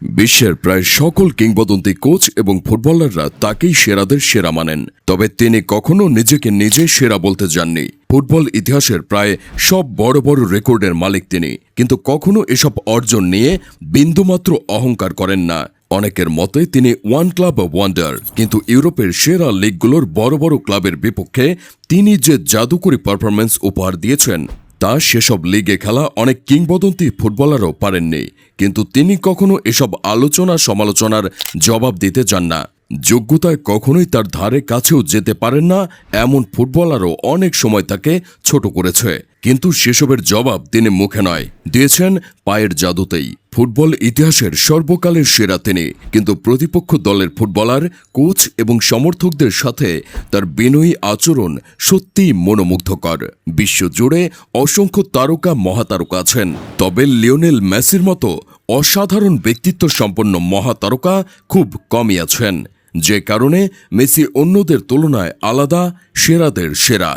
বিশ্বের প্রায় সকল কিংবদন্তি কোচ এবং ফুটবলাররা তাকেই সেরাদের সেরা মানেন, তবে তিনি কখনো নিজেকে নিজে সেরা বলতে যাননি। ফুটবল ইতিহাসের প্রায় সব বড় বড় রেকর্ডের মালিক তিনি, কিন্তু কখনো এসব অর্জন নিয়ে বিন্দুমাত্র অহংকার করেন না। অনেকের মতে তিনি ওয়ান ক্লাব ওয়ান্ডার, কিন্তু ইউরোপের সেরা লিগগুলোর বড় বড় ক্লাবের বিপক্ষে তিনি যে জাদুকরী পারফরম্যান্স উপহার দিয়েছেন তা সেসব লিগে খেলা অনেক কিংবদন্তি ফুটবলারও পারেননি। কিন্তু তিনি কখনো এসব আলোচনা সমালোচনার জবাব দিতে চান না। যোগ্যতায় কখনোই তার ধারে কাছেও যেতে পারেন না এমন ফুটবলারও অনেক সময় তাকে ছোট করেছে, কিন্তু সেসবের জবাব তিনি মুখে নয়, দিয়েছেন পায়ের জাদুতেই। ফুটবল ইতিহাসের সর্বকালের সেরা তিনি, কিন্তু প্রতিপক্ষ দলের ফুটবলার, কোচ এবং সমর্থকদের সাথে তার বিনয়ী আচরণ সত্যিই মনোমুগ্ধকর। বিশ্বজুড়ে অসংখ্য তারকা মহাতারকা আছেন, তবে লিওনেল মেসির মতো অসাধারণ ব্যক্তিত্ব সম্পন্ন মহাতারকা খুব কমই আছেন, যে কারণে মেসি অন্যদের তুলনায় আলাদা, সেরাদের সেরা।